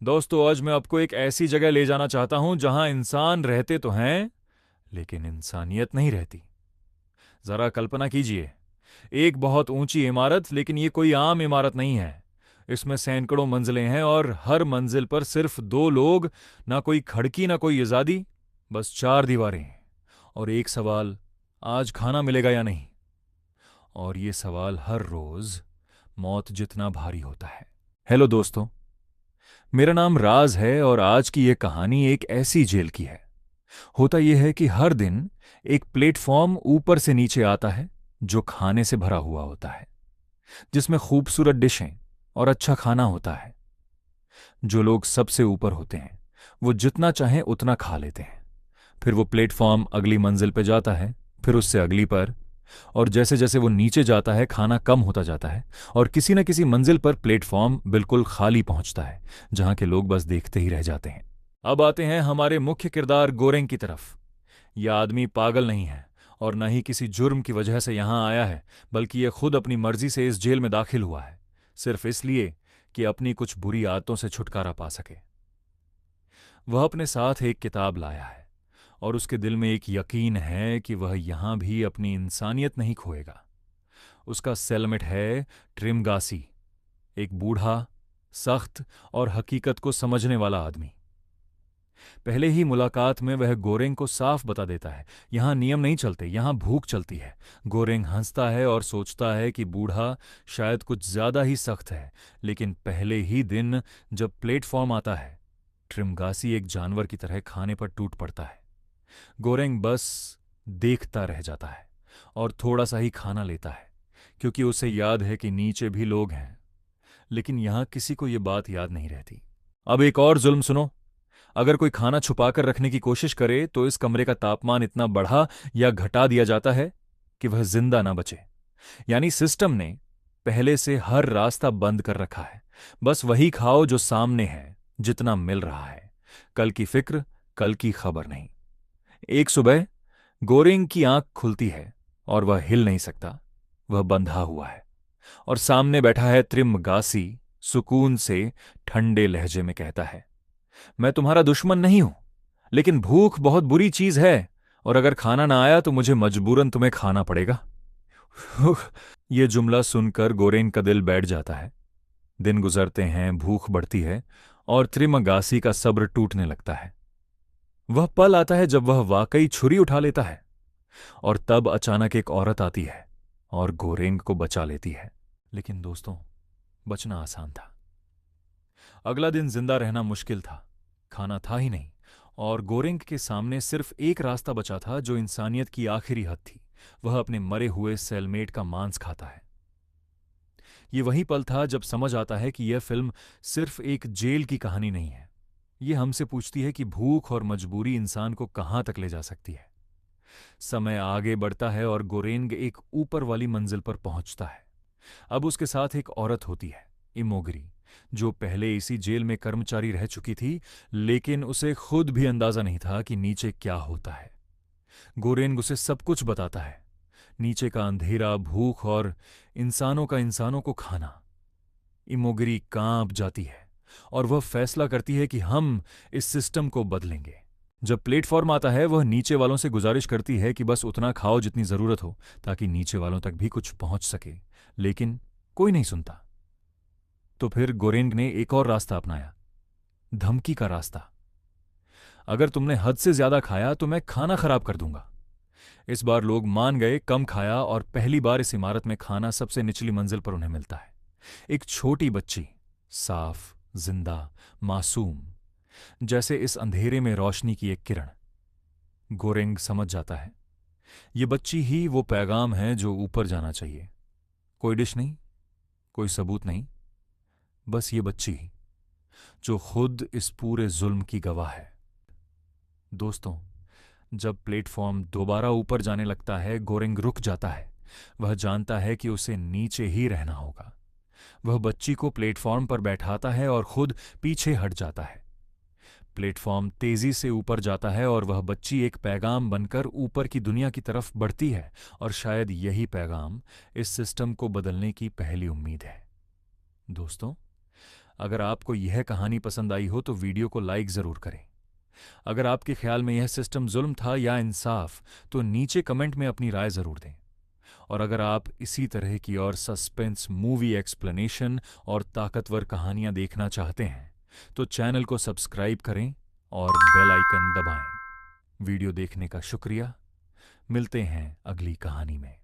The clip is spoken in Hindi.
दोस्तों, आज मैं आपको एक ऐसी जगह ले जाना चाहता हूं जहां इंसान रहते तो हैं, लेकिन इंसानियत नहीं रहती। जरा कल्पना कीजिए, एक बहुत ऊंची इमारत, लेकिन ये कोई आम इमारत नहीं है। इसमें सैकड़ों मंजिलें हैं और हर मंजिल पर सिर्फ दो लोग। ना कोई खिड़की, ना कोई आजादी, बस चार दीवारें और एक सवाल: आज खाना मिलेगा या नहीं। और ये सवाल हर रोज मौत जितना भारी होता है। हेलो दोस्तों, मेरा नाम राज है और आज की यह कहानी एक ऐसी जेल की है। होता यह है कि हर दिन एक प्लेटफॉर्म ऊपर से नीचे आता है, जो खाने से भरा हुआ होता है, जिसमें खूबसूरत डिशें और अच्छा खाना होता है। जो लोग सबसे ऊपर होते हैं वो जितना चाहें उतना खा लेते हैं। फिर वो प्लेटफॉर्म अगली मंजिल पर जाता है, फिर उससे अगली पर, और जैसे जैसे वो नीचे जाता है खाना कम होता जाता है, और किसी न किसी मंजिल पर प्लेटफॉर्म बिल्कुल खाली पहुंचता है, जहां के लोग बस देखते ही रह जाते हैं। अब आते हैं हमारे मुख्य किरदार गोरेंग की तरफ। यह आदमी पागल नहीं है और न ही किसी जुर्म की वजह से यहां आया है, बल्कि यह खुद अपनी मर्जी से इस जेल में दाखिल हुआ है, सिर्फ इसलिए कि अपनी कुछ बुरी आदतों से छुटकारा पा सके। वह अपने साथ एक किताब लाया है और उसके दिल में एक यकीन है कि वह यहां भी अपनी इंसानियत नहीं खोएगा। उसका सेलमेट है ट्रिमगासी, एक बूढ़ा, सख्त और हकीकत को समझने वाला आदमी। पहले ही मुलाकात में वह गोरेंग को साफ बता देता है, यहां नियम नहीं चलते, यहां भूख चलती है। गोरेंग हंसता है और सोचता है कि बूढ़ा शायद कुछ ज्यादा ही सख्त है, लेकिन पहले ही दिन जब प्लेटफॉर्म आता है, ट्रिमगासी एक जानवर की तरह खाने पर टूट पड़ता है। गोरेंग बस देखता रह जाता है और थोड़ा सा ही खाना लेता है, क्योंकि उसे याद है कि नीचे भी लोग हैं। लेकिन यहां किसी को यह बात याद नहीं रहती। अब एक और जुल्म सुनो। अगर कोई खाना छुपाकर रखने की कोशिश करे तो इस कमरे का तापमान इतना बढ़ा या घटा दिया जाता है कि वह जिंदा ना बचे। यानी सिस्टम ने पहले से हर रास्ता बंद कर रखा है। बस वही खाओ जो सामने है, जितना मिल रहा है। कल की फिक्र, कल की खबर नहीं। एक सुबह गोरेंग की आंख खुलती है और वह हिल नहीं सकता। वह बंधा हुआ है और सामने बैठा है त्रिमगासी। सुकून से ठंडे लहजे में कहता है, मैं तुम्हारा दुश्मन नहीं हूं, लेकिन भूख बहुत बुरी चीज है, और अगर खाना ना आया तो मुझे मजबूरन तुम्हें खाना पड़ेगा। उह, यह जुमला सुनकर गोरेन का दिल बैठ जाता है। दिन गुजरते हैं, भूख बढ़ती है और त्रिमगासी का सब्र टूटने लगता है। वह पल आता है जब वह वाकई छुरी उठा लेता है, और तब अचानक एक औरत आती है और गोरेंग को बचा लेती है। लेकिन दोस्तों, बचना आसान था। अगला दिन जिंदा रहना मुश्किल था। खाना था ही नहीं, और गोरेंग के सामने सिर्फ एक रास्ता बचा था, जो इंसानियत की आखिरी हद थी। वह अपने मरे हुए सेलमेट का मांस खाता है। ये वही पल था जब समझ आता है कि यह फिल्म सिर्फ एक जेल की कहानी नहीं है। यह हमसे पूछती है कि भूख और मजबूरी इंसान को कहां तक ले जा सकती है। समय आगे बढ़ता है और गोरेंग एक ऊपर वाली मंजिल पर पहुंचता है। अब उसके साथ एक औरत होती है, इमोगरी, जो पहले इसी जेल में कर्मचारी रह चुकी थी, लेकिन उसे खुद भी अंदाजा नहीं था कि नीचे क्या होता है। गोरेंग उसे सब कुछ बताता है, नीचे का अंधेरा, भूख और इंसानों का इंसानों को खाना। इमोगरी कांप जाती है और वह फैसला करती है कि हम इस सिस्टम को बदलेंगे। जब प्लेटफॉर्म आता है, वह नीचे वालों से गुजारिश करती है कि बस उतना खाओ जितनी जरूरत हो, ताकि नीचे वालों तक भी कुछ पहुंच सके। लेकिन कोई नहीं सुनता। तो फिर गोरेंग ने एक और रास्ता अपनाया, धमकी का रास्ता। अगर तुमने हद से ज्यादा खाया तो मैं खाना खराब कर दूंगा। इस बार लोग मान गए, कम खाया, और पहली बार इस इमारत में खाना सबसे निचली मंजिल पर उन्हें मिलता है। एक छोटी बच्ची, साफ, जिंदा, मासूम, जैसे इस अंधेरे में रोशनी की एक किरण। गोरेंग समझ जाता है, ये बच्ची ही वो पैगाम है जो ऊपर जाना चाहिए। कोई डिश नहीं, कोई सबूत नहीं, बस ये बच्ची ही, जो खुद इस पूरे जुल्म की गवाह है। दोस्तों, जब प्लेटफॉर्म दोबारा ऊपर जाने लगता है, गोरेंग रुक जाता है। वह जानता है कि उसे नीचे ही रहना होगा। वह बच्ची को प्लेटफॉर्म पर बैठाता है और खुद पीछे हट जाता है। प्लेटफॉर्म तेजी से ऊपर जाता है और वह बच्ची एक पैगाम बनकर ऊपर की दुनिया की तरफ बढ़ती है, और शायद यही पैगाम इस सिस्टम को बदलने की पहली उम्मीद है। दोस्तों, अगर आपको यह कहानी पसंद आई हो तो वीडियो को लाइक ज़रूर करें। अगर आपके ख्याल में यह सिस्टम जुल्म था या इंसाफ, तो नीचे कमेंट में अपनी राय ज़रूर दें। और अगर आप इसी तरह की और सस्पेंस मूवी एक्सप्लेनेशन और ताकतवर कहानियां देखना चाहते हैं तो चैनल को सब्सक्राइब करें और बेल आइकन दबाएं। वीडियो देखने का शुक्रिया। मिलते हैं अगली कहानी में।